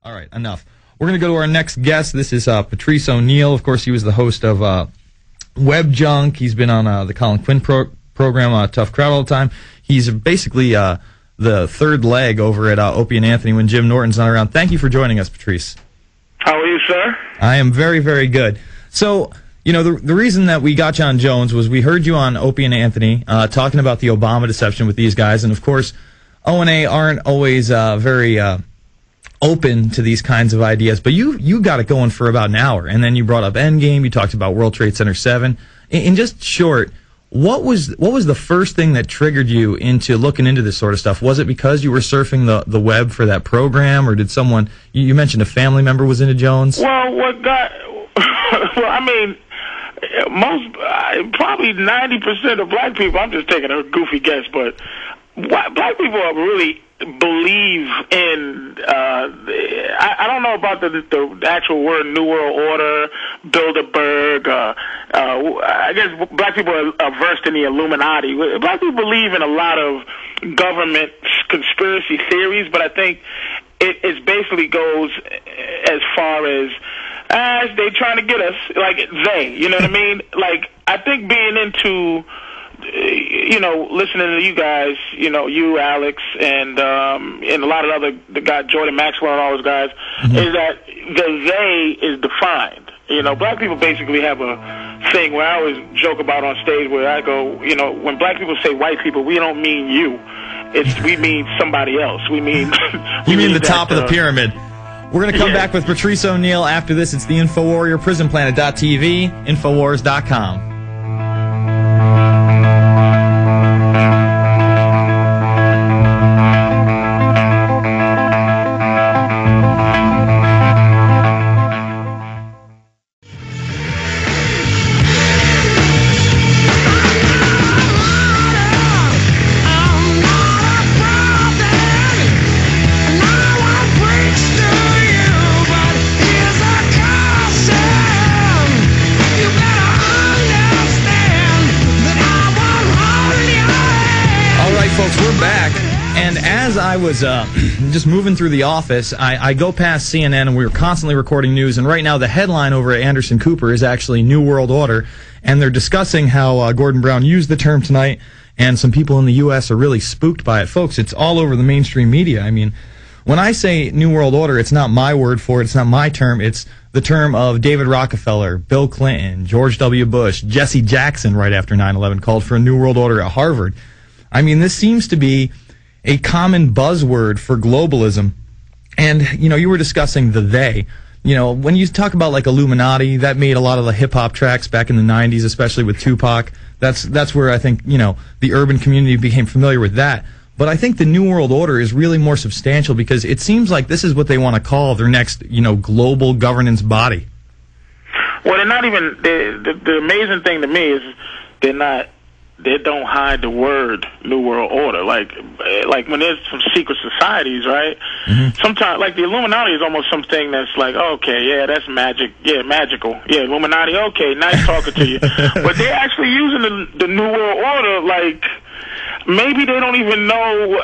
All right, enough. We're going to go to our next guest. This is Patrice O'Neill. Of course, he was the host of Web Junk. He's been on the Colin Quinn program, Tough Crowd, all the time. He's basically the third leg over at Opie and Anthony when Jim Norton's not around. Thank you for joining us, Patrice. How are you, sir? I am very, very good. So, you know, the reason that we got you on Jones was we heard you on Opie and Anthony talking about the Obama deception with these guys, and of course, O&A aren't always very open to these kinds of ideas, but you got it going for about an hour, and then you brought up Endgame, you talked about World Trade Center 7. In just short, what was the first thing that triggered you into looking into this sort of stuff? Was it because you were surfing the web for that program, or did someone, you mentioned a family member was into Jones? Well, what got, well, I mean, probably 90% of black people, I'm just taking a goofy guess, but black people really believe in, I don't know about the actual word New World Order, Bilderberg, I guess black people are versed in the Illuminati. Black people believe in a lot of government conspiracy theories, but I think it basically goes as far as they trying to get us, like they, you know what I mean? Like, I think being into, you know, listening to you guys, you know, you, Alex, and a lot of the guy, Jordan Maxwell and all those guys, is that the they is defined. You know, black people basically have a thing where I always joke about on stage where I go, you know, when black people say white people, we don't mean you. We mean somebody else. We mean... You mean the top of the pyramid. We're going to come back with Patrice O'Neill after this. It's the InfoWarrior, PrisonPlanet.tv, Infowars.com. I was just moving through the office. I go past CNN, and we were constantly recording news, and right now the headline over at Anderson Cooper is actually New World Order, and they're discussing how Gordon Brown used the term tonight, and some people in the U.S. are really spooked by it. Folks, it's all over the mainstream media. I mean, when I say New World Order, it's not my word for it, it's not my term, it's the term of David Rockefeller, Bill Clinton, George W. Bush, Jesse Jackson right after 9/11 called for a New World Order at Harvard. I mean, this seems to be a common buzzword for globalism. And, you know, you were discussing the they. You know, when you talk about, like, Illuminati, that made a lot of the hip-hop tracks back in the 90s, especially with Tupac. That's where I think, you know, the urban community became familiar with that. But I think the New World Order is really more substantial because it seems like this is what they want to call their next, you know, global governance body. Well, they're not even, the amazing thing to me is they don't hide the word New World Order. Like when there's some secret societies, right? Sometimes, like the Illuminati is almost something that's like, okay, yeah, that's magic. Yeah, magical. Yeah, Illuminati, okay, nice talking to you. But they're actually using the New World Order, like, maybe they don't even know,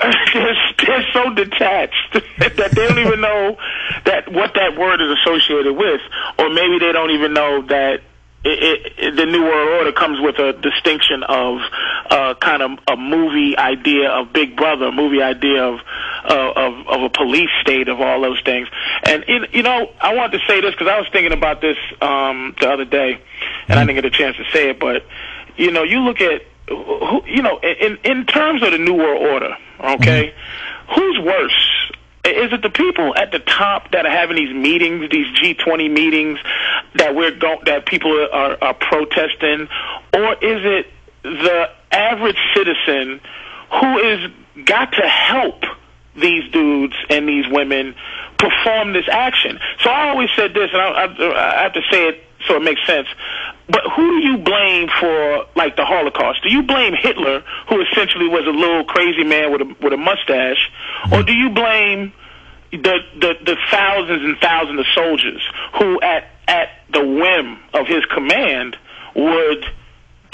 they're so detached that they don't even know what that word is associated with. Or maybe they don't even know that the New World Order comes with a distinction of kind of a movie idea of Big Brother, a movie idea of a police state, of all those things. And you know, I wanted to say this because I was thinking about this the other day, and I didn't get a chance to say it. But you know, you look at you know, in terms of the New World Order, okay, who's worse? Is it the people at the top that are having these meetings, these G20 meetings that people are protesting, or is it the average citizen who is got to help these dudes and these women perform this action? So I always said this, and I have to say it so it makes sense. But who do you blame for, like, the Holocaust? Do you blame Hitler, who essentially was a little crazy man with a mustache, or do you blame the thousands and thousands of soldiers who, at the whim of his command, would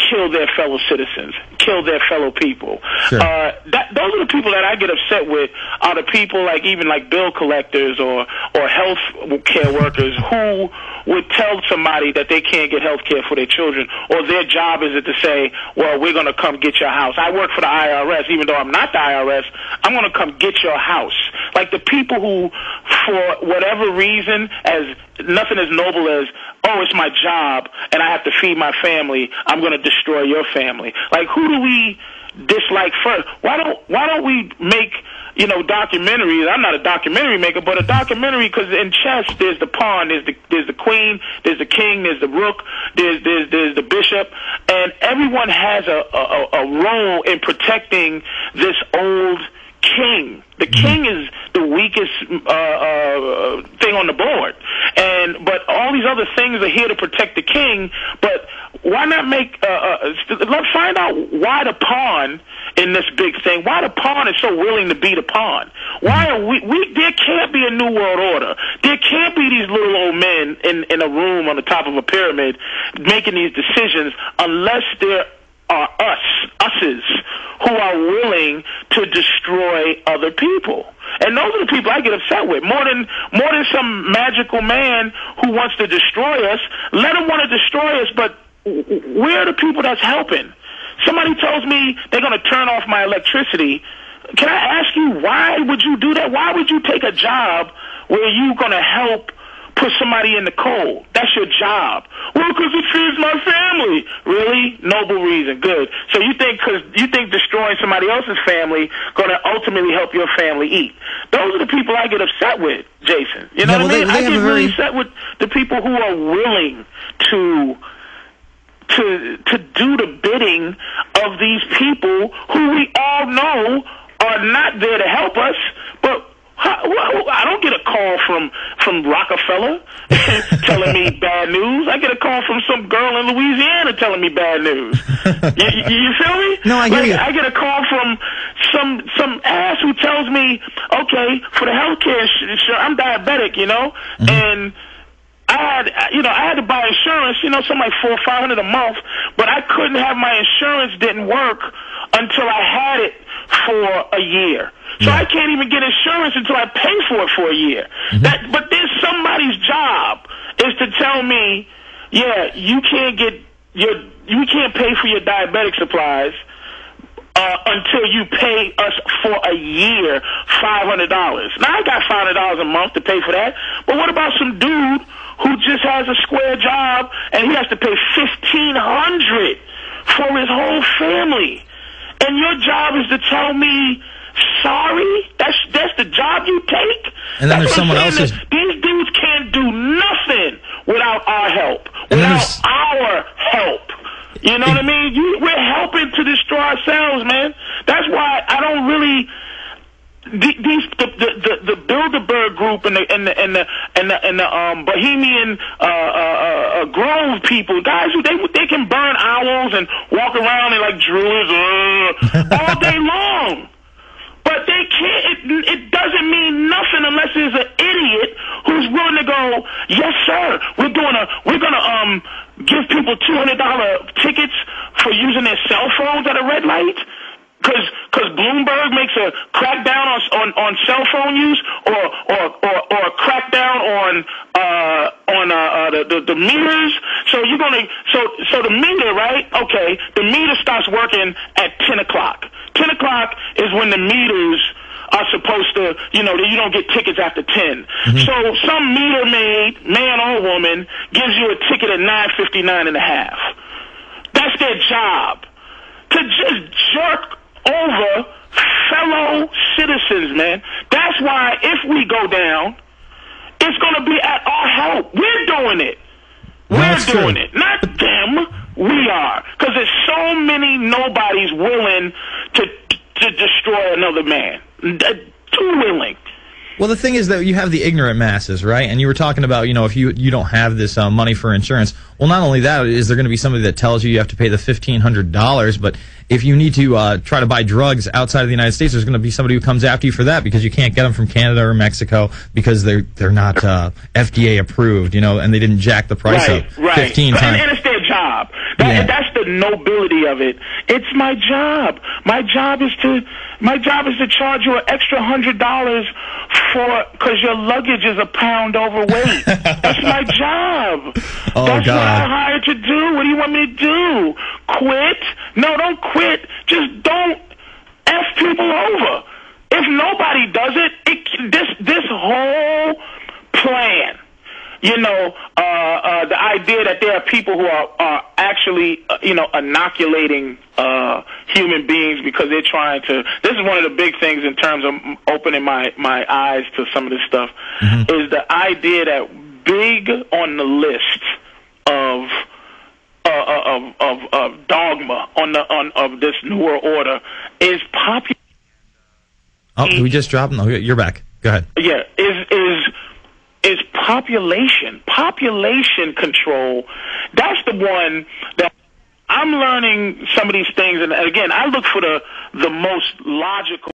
kill their fellow citizens, kill their fellow people. Sure. Those are the people that I get upset with, are the people like even like bill collectors or health care workers who would tell somebody that they can't get health care for their children, or their job is it to say, well, we're going to come get your house. I work for the IRS. Even though I'm not the IRS, I'm going to come get your house. Like the people who, for whatever reason, as nothing as noble as, oh, it's my job and I have to feed my family, I'm going to destroy your family. Like, who do we dislike first? Why don't we make, you know, documentaries? I'm not a documentary maker, but a documentary, because in chess there's the pawn, there's the queen, there's the king, there's the rook, there's the bishop, and everyone has a role in protecting this old king. The king is the weakest thing on the board, but all these other things are here to protect the king. But why not make? Let's find out why the pawn in this big thing. Why the pawn is so willing to be the pawn? Why are we? There can't be a new world order. There can't be these little old men in a room on the top of a pyramid making these decisions unless there are us's who are willing to destroy other people. And those are the people I get upset with. More than some magical man who wants to destroy us. Let him want to destroy us, but where are the people that's helping? Somebody tells me they're going to turn off my electricity. Can I ask you, why would you do that? Why would you take a job where you're going to help put somebody in the cold? That's your job. Well, because it feeds my family. Really? Noble reason. Good. So you think destroying somebody else's family going to ultimately help your family eat? Those are the people I get upset with, Jason. You know what I mean? I get really upset with the people who are willing to do the bidding of these people who we all know are not there to help us, but I don't get a call from Rockefeller telling me bad news. I get a call from some girl in Louisiana telling me bad news. You feel me? No, I hear you. I get a call from some ass who tells me, okay, for the healthcare, I'm diabetic, you know, and I had to buy insurance, something like $400 or $500 a month, but I couldn't have my insurance didn't work until I had it for a year. So I can't even get insurance until I pay for it for a year. But there's somebody's job is to tell me, yeah, you can't pay for your diabetic supplies until you pay us for a year $500. Now I got $500 a month to pay for that, but what about some dude who just has a square job and he has to pay $1,500 for his whole family? And your job is to tell me, sorry? That's the job you take? And then there's someone else's. These dudes can't do nothing without our help, without our help. You know what I mean? We're helping to destroy ourselves, man. That's why I don't really. The Bilderberg group and the Bohemian Grove people, guys who they can burn owls and walk around and like druids all day long. But they can't. It doesn't mean nothing unless there's an idiot who's willing to go, yes, sir. We're gonna give people $200 tickets for using their cell phones at a red light. Because Bloomberg makes a crackdown on cell phone use, or a crackdown on the meters. So you're gonna so the meter, right? Okay, the meter stops working at 10 o'clock. 10 o'clock is when the meters are supposed to, you don't get tickets after 10. So some meter maid, man or woman, gives you a ticket at 9:59.5. That's their job, to just jerk over fellow citizens, man. That's why if we go down, it's going to be at our help. We're doing it. We're doing it. Not them. We are. Because there's so many nobodies willing to destroy another man. Too willing. Well, the thing is that you have the ignorant masses, right? And you were talking about, if you don't have this money for insurance. Well, not only that, is there going to be somebody that tells you have to pay the $1,500, but if you need to try to buy drugs outside of the United States, there's going to be somebody who comes after you for that because you can't get them from Canada or Mexico because they're not FDA approved, and they didn't jack the price up 15 times. And it's their job. job. That's the nobility of it. It's my job. My job is to charge you an extra $100 because your luggage is a pound overweight. That's my job. Oh, That's God. what I'm hired to do. What do you want me to do? Quit? No, don't quit. Just don't F people over. If nobody does it, this whole plan, the idea that there are people who are actually, inoculating human beings because they're trying to. This is one of the big things in terms of opening my eyes to some of this stuff, is the idea that big on the list of dogma of this New World Order is popular. Oh, did we just drop? No, you're back. Go ahead. Yeah, is population control. That's the one that I'm learning some of these things, and again, I look for the most logical